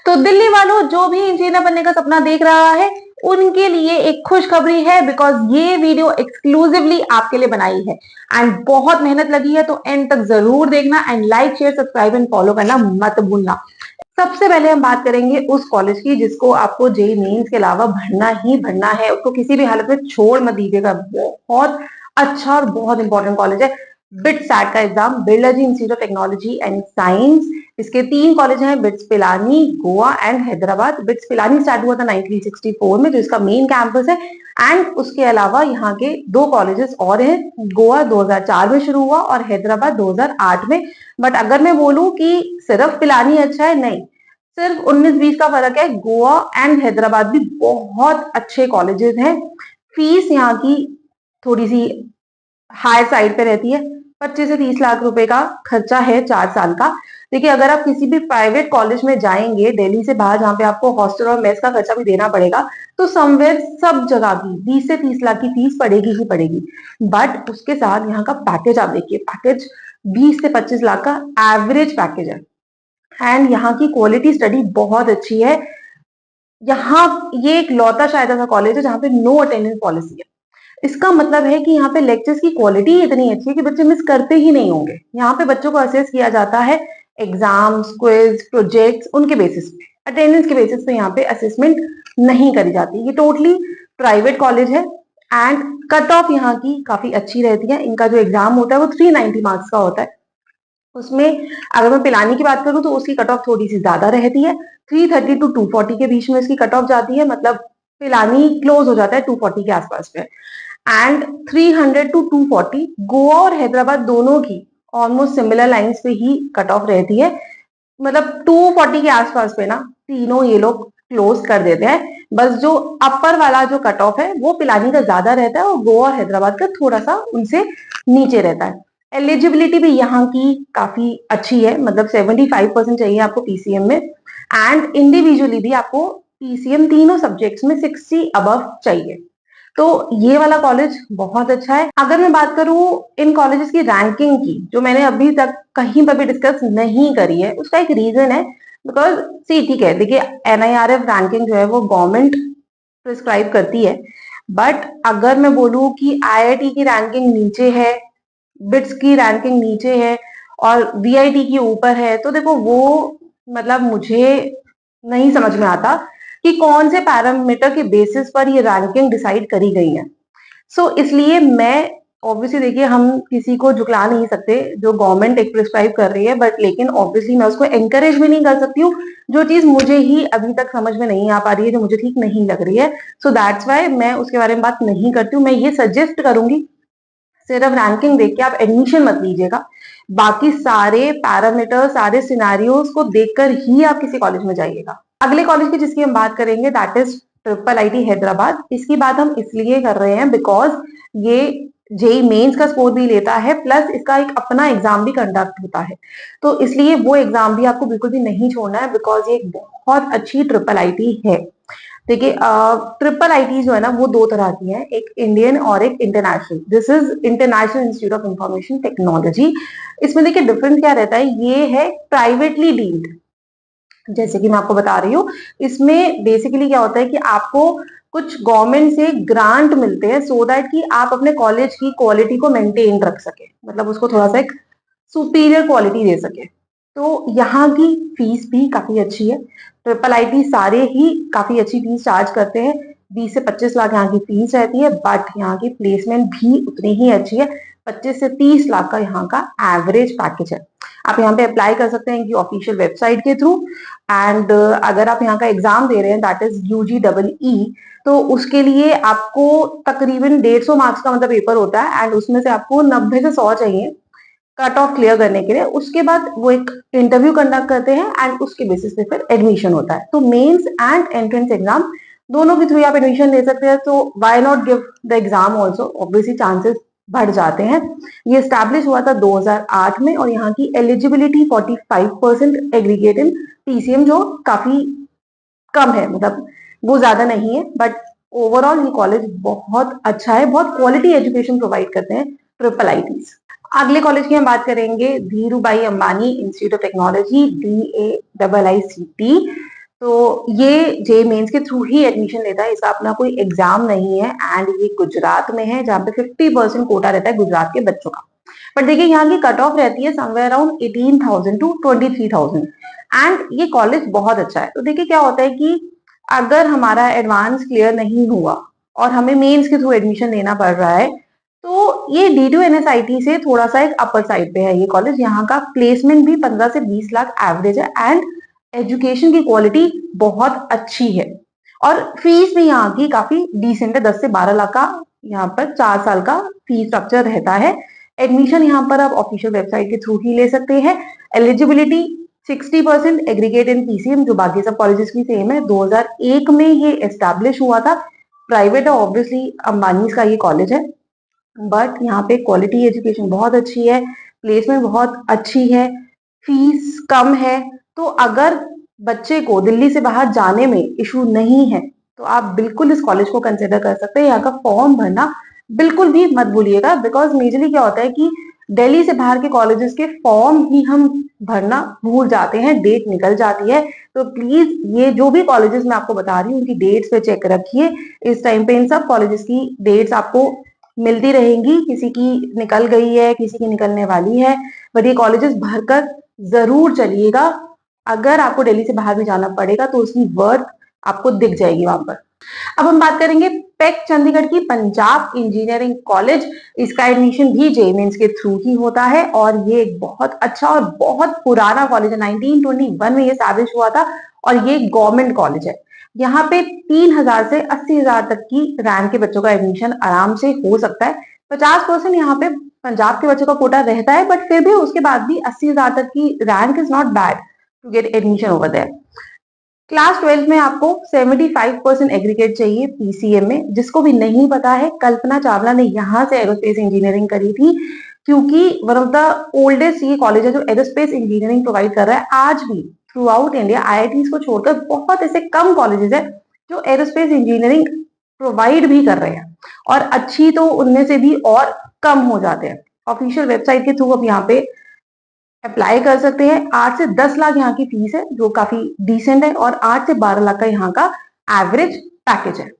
तो दिल्ली वालों, जो भी इंजीनियर बनने का सपना देख रहा है उनके लिए एक खुशखबरी है, बिकॉज ये वीडियो एक्सक्लूसिवली आपके लिए बनाई है एंड बहुत मेहनत लगी है। तो एंड तक जरूर देखना and like share subscribe and follow करना मत भूलना। सबसे पहले हम बात करेंगे उस कॉलेज की जिसको आपको जेई मेंस के अलावा भरना ही भरना है, उसको किसी भी हालत में छोड़ मत दीजिएगा। बहुत अच्छा और बहुत इंपॉर्टेंट कॉलेज है। बिट्स सैट का exam, Birla ji institute of technology and science. इसके 3 कॉलेज हैं, BITS Pilani, Goa and Hyderabad. BITS Pilani start हुआ था 1964 में, जो इसका मेन कैंपस है। एंड उसके अलावा यहाँ के 2 कॉलेजेस और हैं। गोवा 2004 में शुरू हुआ और हैदराबाद 2008 में। बट अगर मैं बोलूं कि सिर्फ पिलानी अच्छा है, नहीं, सिर्फ 19-20 का फर्क है। गोवा एंड हैदराबाद भी बहुत अच्छे कॉलेजेस हैं। फीस यहाँ की थोड़ी सी हाई साइड पे रहती है। 25 से 30 लाख रुपए का खर्चा है 4 साल का। देखिए, अगर आप किसी भी प्राइवेट कॉलेज में जाएंगे दिल्ली से बाहर, जहाँ पे आपको हॉस्टल और मेस का खर्चा भी देना पड़ेगा, तो समवेयर सब जगह की 20 से 30 लाख की फीस पड़ेगी ही पड़ेगी। बट उसके साथ यहाँ का पैकेज आप देखिए, पैकेज 20 से 25 लाख का एवरेज पैकेज है। एंड यहाँ की क्वालिटी स्टडी बहुत अच्छी है। यहाँ ये एक लौता शायद ऐसा कॉलेज है जहाँ पे नो अटेंडेंस पॉलिसी है। इसका मतलब है कि यहाँ पे लेक्चर्स की क्वालिटी इतनी अच्छी है कि बच्चे मिस करते ही नहीं होंगे। यहाँ पे बच्चों को असेस किया जाता है एग्जाम्स, क्विज, प्रोजेक्ट्स, उनके बेसिस पे, अटेंडेंस के बेसिस पे यहाँ पे असेसमेंट नहीं करी जाती। ये टोटली प्राइवेट कॉलेज है एंड कट ऑफ यहाँ की काफी अच्छी रहती है। इनका जो एग्जाम होता है वो 390 मार्क्स का होता है। उसमें अगर मैं पिलानी की बात करूं तो उसकी कट ऑफ थोड़ी सी ज्यादा रहती है। 330 टू 240 के बीच में इसकी कट ऑफ जाती है, मतलब पिलानी क्लोज हो जाता है 240 के आसपास में। एंड 300 टू 240 गोवा और हैदराबाद दोनों की ऑलमोस्ट सिमिलर लाइंस पे ही कट ऑफ रहती है। मतलब 240 के आसपास पे ना तीनों ये लोग क्लोज कर देते हैं। बस जो अपर वाला जो कट ऑफ है वो पिलानी का ज्यादा रहता है और गोवा और हैदराबाद का थोड़ा सा उनसे नीचे रहता है। एलिजिबिलिटी भी यहाँ की काफी अच्छी है, मतलब 75% चाहिए आपको पीसीएम में। एंड इंडिविजुअली भी आपको पीसीएम तीनों सब्जेक्ट्स में 60 अबव चाहिए। तो ये वाला कॉलेज बहुत अच्छा है। अगर मैं बात करूं इन कॉलेजेस की रैंकिंग की, जो मैंने अभी तक कहीं पर भी डिस्कस नहीं करी है, उसका एक रीजन है। बिकॉज सी ठीक है, देखिए एनआईआरएफ रैंकिंग जो है वो गवर्नमेंट प्रिस्क्राइब करती है। बट अगर मैं बोलूं कि आईआईटी की रैंकिंग नीचे है, बिट्स की रैंकिंग नीचे है और वीआईटी की ऊपर है, तो देखो वो मतलब मुझे नहीं समझ में आता कि कौन से पैरामीटर के बेसिस पर ये रैंकिंग डिसाइड करी गई है। सो इसलिए मैं ऑब्वियसली, देखिए हम किसी को झुकला नहीं सकते जो गवर्नमेंट एक प्रिस्क्राइब कर रही है, बट लेकिन ऑब्वियसली मैं उसको एनकरेज भी नहीं कर सकती हूँ जो चीज मुझे ही अभी तक समझ में नहीं आ पा रही है, जो मुझे ठीक नहीं लग रही है। सो दैट्स वाई मैं उसके बारे में बात नहीं करती हूँ। मैं ये सजेस्ट करूंगी, सिर्फ रैंकिंग देख के आप एडमिशन मत लीजिएगा। बाकी सारे पैरामीटर, सारे सिनेरियोज को देखकर ही आप किसी कॉलेज में जाइएगा। अगले कॉलेज की जिसकी हम बात करेंगे that is triple IT Hyderabad. इसकी बात हम इसलिए कर रहे हैं बिकॉज ये जेई मेंस का स्कोर भी लेता है, प्लस इसका एक अपना एग्जाम भी कंडक्ट होता है। तो इसलिए वो एग्जाम भी आपको बिल्कुल भी नहीं छोड़ना है, बिकॉज ये एक बहुत अच्छी ट्रिपल आईटी है। देखिए, ट्रिपल आईटी जो है ना वो 2 तरह की है, एक इंडियन और एक international. This is international institute of information technology. इसमें देखिए डिफरेंस क्या रहता है, ये है प्राइवेटली डीम्ड। जैसे कि मैं आपको बता रही हूँ, इसमें बेसिकली क्या होता है कि आपको कुछ गवर्नमेंट से ग्रांट मिलते हैं सो दैट कि आप अपने कॉलेज की क्वालिटी को मेंटेन रख सके, मतलब उसको थोड़ा सा एक सुपीरियर क्वालिटी दे सके। तो यहाँ की फीस भी काफी अच्छी है। ट्रिपल आईटी सारे ही काफी अच्छी फीस चार्ज करते हैं। 20 से 25 लाख यहाँ की फीस रहती है, बट यहाँ की प्लेसमेंट भी उतनी ही अच्छी है। 25 से 30 लाख का यहाँ का एवरेज पैकेज है। आप यहाँ पे अप्लाई कर सकते हैं इनकी ऑफिशियल वेबसाइट के थ्रू। एंड अगर आप यहाँ का एग्जाम दे रहे हैं दैट इज यूजी तो उसके लिए आपको तकरीबन 150 मार्क्स का मतलब पेपर होता है एंड उसमें से आपको 90 से 100 चाहिए कट ऑफ क्लियर करने के लिए। उसके बाद वो एक इंटरव्यू कंडक्ट करते हैं एंड उसके बेसिस पे फिर एडमिशन होता है। तो मेंस एंड एंट्रेंस एग्जाम दोनों के थ्रू आप एडमिशन ले सकते हैं। तो why not give the exam also, obviously chances बढ़ जाते हैं। ये स्टैब्लिश हुआ था 2008 में और यहाँ की एलिजिबिलिटी 45% एग्रीगेट इन पीसीएम, जो काफी कम है, मतलब वो ज्यादा नहीं है। बट ओवरऑल ये कॉलेज बहुत अच्छा है, बहुत क्वालिटी एजुकेशन प्रोवाइड करते हैं ट्रिपल आईटीज। अगले कॉलेज की हम बात करेंगे Dhirubhai Ambani institute of technology, DAIICT। तो ये जे मेंस के थ्रू ही एडमिशन लेता है, इसका अपना कोई एग्जाम नहीं है एंड ये गुजरात में है जहाँ पे 50% कोटा रहता है गुजरात के बच्चों का। पर देखिए यहाँ की कट ऑफ रहती है समवेयर अराउंड 18,000 टू 23,000 एंड ये कॉलेज बहुत अच्छा है। तो देखिए क्या होता है कि अगर हमारा एडवांस क्लियर नहीं हुआ और हमें मेंस के थ्रू एडमिशन लेना पड़ रहा है तो ये D2 NSIT से थोड़ा सा एक अपर साइड पे है ये कॉलेज। यहाँ का प्लेसमेंट भी 15 से 20 लाख एवरेज है एंड एजुकेशन की क्वालिटी बहुत अच्छी है और फीस भी यहाँ की काफी डिसेंट है। 10 से 12 लाख का यहाँ पर 4 साल का फीस स्ट्रक्चर रहता है। एडमिशन यहाँ पर आप ऑफिशियल वेबसाइट के थ्रू ही ले सकते हैं। एलिजिबिलिटी 60% एग्रीगेट इन PCM जो बाकी सब कॉलेजेस की सेम है। 2001 में ये एस्टैब्लिश हुआ था। प्राइवेट है, ऑब्वियसली अंबानी का ये कॉलेज है, बट यहाँ पे क्वालिटी एजुकेशन बहुत अच्छी है, प्लेसमेंट बहुत अच्छी है, फीस कम है। तो अगर बच्चे को दिल्ली से बाहर जाने में इशू नहीं है तो आप बिल्कुल इस कॉलेज को कंसिडर कर सकते हैं। यहाँ का फॉर्म भरना बिल्कुल भी मत भूलिएगा, बिकॉज मेजरली क्या होता है कि दिल्ली से बाहर के कॉलेजेस के फॉर्म ही हम भरना भूल जाते हैं, डेट निकल जाती है। तो प्लीज ये जो भी कॉलेजेस मैं आपको बता रही हूँ उनकी डेट्स पे चेक रखिए। इस टाइम पे इन सब कॉलेजेस की डेट्स आपको मिलती रहेंगी, किसी की निकल गई है, किसी की निकलने वाली है, बट ये कॉलेजेस भरकर जरूर चलिएगा। अगर आपको दिल्ली से बाहर भी जाना पड़ेगा तो उसकी वर्थ आपको दिख जाएगी वहां पर। अब हम बात करेंगे पेक चंडीगढ़ की पंजाब इंजीनियरिंग कॉलेज। इसका एडमिशन भी JEE मेंस के थ्रू ही होता है और ये एक बहुत अच्छा और बहुत पुराना कॉलेज है। 1921 में ये एस्टैब्लिश हुआ था और ये गवर्नमेंट कॉलेज है। यहाँ पे 3,000 से 80,000 तक की रैंक के बच्चों का एडमिशन आराम से हो सकता है। 50% यहाँ पे पंजाब के बच्चों का कोटा रहता है, बट फिर भी उसके बाद भी 80,000 तक की rank is not bad to get admission over there. Class 12 में आपको 75% एग्रीगेट चाहिए PCM में। जिसको भी नहीं पता है, कल्पना चावला ने यहाँ से एरोस्पेस इंजीनियरिंग करी थी, क्योंकि वन ऑफ द ओल्डेस्ट ये कॉलेज है जो एरोस्पेस इंजीनियरिंग प्रोवाइड कर रहा है। आज भी थ्रू आउट इंडिया IITs को छोड़कर बहुत ऐसे कम कॉलेजेस है जो एरोस्पेस इंजीनियरिंग प्रोवाइड भी कर रहे हैं, और अच्छी तो उनमें से भी और कम हो जाते हैं। ऑफिशियल वेबसाइट के थ्रू आप यहाँ पे अप्लाई कर सकते हैं। 8 से 10 लाख यहाँ की फीस है जो काफी डिसेंट है, और 8 से 12 लाख का यहाँ का एवरेज पैकेज है।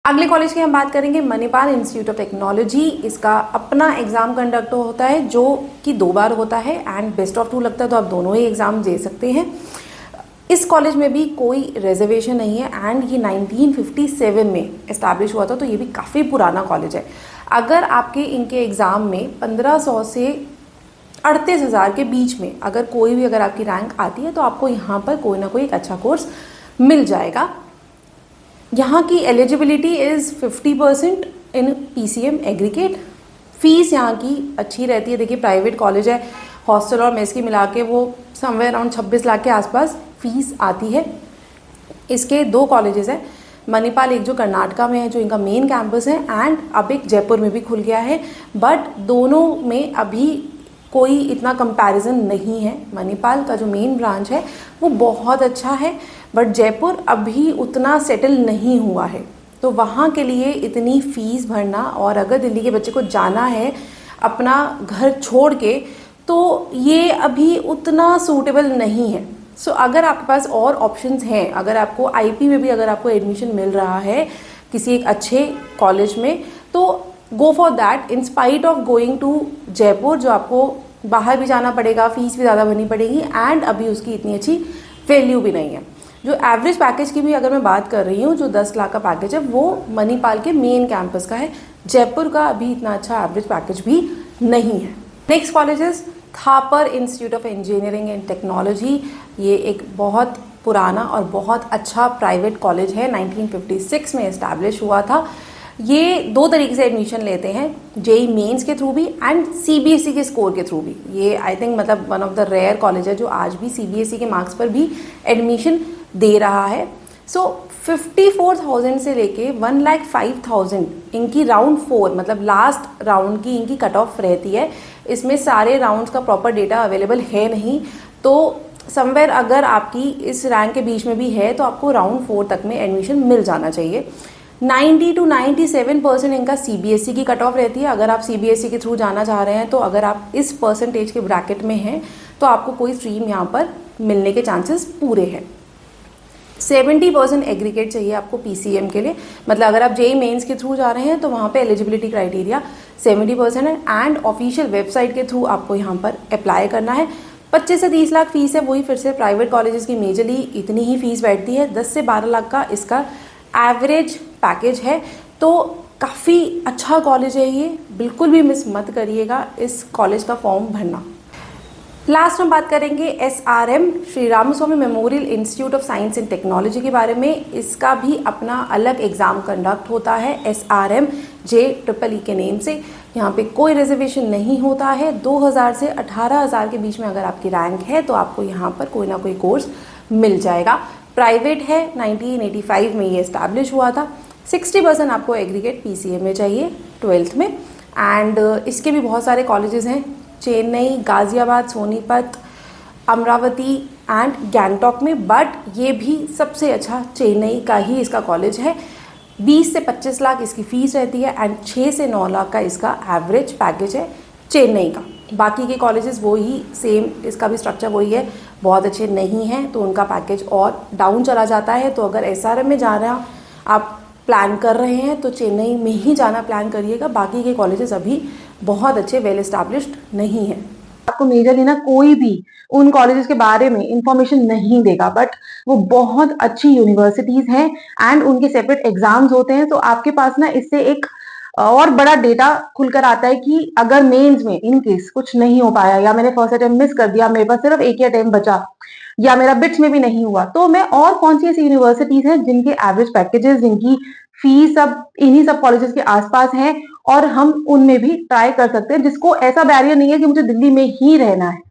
अगले कॉलेज की हम बात करेंगे मणिपाल इंस्टीट्यूट ऑफ टेक्नोलॉजी। इसका अपना एग्जाम कंडक्ट होता है जो कि 2 बार होता है एंड बेस्ट ऑफ 2 लगता है, तो आप दोनों ही एग्जाम दे सकते हैं। इस कॉलेज में भी कोई रिजर्वेशन नहीं है एंड ये 1957 में एस्टैब्लिश हुआ था, तो ये भी काफ़ी पुराना कॉलेज है। अगर आपके इनके एग्ज़ाम में 1500 से 38,000 के बीच में अगर आपकी रैंक आती है तो आपको यहाँ पर कोई ना कोई एक अच्छा कोर्स मिल जाएगा। यहाँ की eligibility is 50% in PCM aggregate. Fees यहाँ की अच्छी रहती है। देखिए प्राइवेट कॉलेज है, हॉस्टल और मेस की मिला के वो समवेयर अराउंड 26 लाख के आसपास फीस आती है। इसके 2 कॉलेजेस हैं, मणिपाल एक जो कर्नाटका में है जो इनका मेन कैंपस है, एंड अब एक जयपुर में भी खुल गया है, बट दोनों में अभी कोई इतना कंपैरिजन नहीं है। मणिपाल का जो मेन ब्रांच है वो बहुत अच्छा है, बट जयपुर अभी उतना सेटल नहीं हुआ है, तो वहाँ के लिए इतनी फ़ीस भरना, और अगर दिल्ली के बच्चे को जाना है अपना घर छोड़ के, तो ये अभी उतना सूटेबल नहीं है। सो अगर आपके पास और ऑप्शंस हैं, अगर आपको IP में भी अगर आपको एडमिशन मिल रहा है किसी एक अच्छे कॉलेज में, तो go for that in spite of going to Jaipur, जो आपको बाहर भी जाना पड़ेगा, फीस भी ज़्यादा भरनी पड़ेगी एंड अभी उसकी इतनी अच्छी वैल्यू भी नहीं है। जो एवरेज पैकेज की भी अगर मैं बात कर रही हूँ, जो 10 लाख का पैकेज है वो मणिपाल के मेन कैंपस का है। जयपुर का अभी इतना अच्छा एवरेज पैकेज भी नहीं है। Next college is Thapar institute of engineering and technology. ये एक बहुत पुराना और बहुत अच्छा प्राइवेट कॉलेज है, 1956 में इस्टेब्लिश हुआ था। ये 2 तरीके से एडमिशन लेते हैं, JEE मेंस के थ्रू भी एंड CBSE के स्कोर के थ्रू भी। ये आई थिंक मतलब one of the rare college है जो आज भी CBSE के मार्क्स पर भी एडमिशन दे रहा है। सो 54,000 से लेके 1,05,000 इनकी राउंड 4 मतलब लास्ट राउंड की इनकी कट ऑफ रहती है। इसमें सारे राउंड्स का प्रॉपर डेटा अवेलेबल है नहीं, तो समवेयर अगर आपकी इस रैंक के बीच में भी है तो आपको राउंड 4 तक में एडमिशन मिल जाना चाहिए। 90 to 97% इनका CBSE की कट ऑफ रहती है। अगर आप CBSE के थ्रू जाना चाह रहे हैं, तो अगर आप इस परसेंटेज के ब्रैकेट में हैं तो आपको कोई स्ट्रीम यहाँ पर मिलने के चांसेस पूरे हैं। 70% एग्रीगेट चाहिए आपको पीसीएम के लिए, मतलब अगर आप जेई मेंस के थ्रू जा रहे हैं तो वहाँ पे एलिजिबिलिटी क्राइटेरिया 70% है एंड ऑफिशियल वेबसाइट के थ्रू आपको यहाँ पर अप्लाई करना है। 25 से 30 लाख फीस है, वही फिर से प्राइवेट कॉलेजेस की मेजरली इतनी ही फीस बैठती है। 10 से 12 लाख का इसका एवरेज पैकेज है, तो काफ़ी अच्छा कॉलेज है ये, बिल्कुल भी मिस मत करिएगा इस कॉलेज का फॉर्म भरना। लास्ट हम बात करेंगे SRM Shri Ramaswamy memorial institute of science and technology के बारे में। इसका भी अपना अलग एग्ज़ाम कंडक्ट होता है SRM JEEE के नेम से। यहाँ पे कोई रिजर्वेशन नहीं होता है। 2000 से 18,000 के बीच में अगर आपकी रैंक है तो आपको यहाँ पर कोई ना कोई कोर्स मिल जाएगा। प्राइवेट है, 1985 में ये इस्टेब्लिश हुआ था। 60% आपको एग्रीगेट PCM में चाहिए 12th में। एंड इसके भी बहुत सारे कॉलेजेस हैं, चेन्नई, गाजियाबाद, सोनीपत, अमरावती एंड गैंगटॉक में, बट ये भी सबसे अच्छा चेन्नई का ही इसका कॉलेज है। 20 से 25 लाख इसकी फ़ीस रहती है एंड 6 से 9 लाख का इसका एवरेज पैकेज है चेन्नई का। बाकी के कॉलेजेस वही सेम, इसका भी स्ट्रक्चर वही है, बहुत अच्छे नहीं हैं तो उनका पैकेज और डाउन चला जाता है। तो अगर SRM में जाना आप प्लान कर रहे हैं तो चेन्नई में ही जाना प्लान करिएगा, बाकी के कॉलेजेस अभी बहुत अच्छे वेल एस्टैब्लिश्ड नहीं है। आपको मेजरली ना कोई भी उन कॉलेजेस के बारे में इंफॉर्मेशन नहीं देगा, बट वो बहुत अच्छी यूनिवर्सिटीज हैं एंड उनके सेपरेट एग्जाम्स होते हैं। तो आपके पास ना इससे एक और बड़ा डेटा खुलकर आता है कि अगर मेंस में इन केस कुछ नहीं हो पाया या मैंने फर्स्ट अटेम्प्ट मिस कर दिया, मेरे पास सिर्फ एक ही अटेम्प्ट बचा या मेरा बिट्स में भी नहीं हुआ, तो मैं और कौन सी ऐसी यूनिवर्सिटीज हैं जिनके एवरेज पैकेजेस, जिनकी फीस सब इन्हीं सब कॉलेजेस के आसपास हैं और हम उनमें भी ट्राई कर सकते हैं, जिसको ऐसा बैरियर नहीं है कि मुझे दिल्ली में ही रहना है।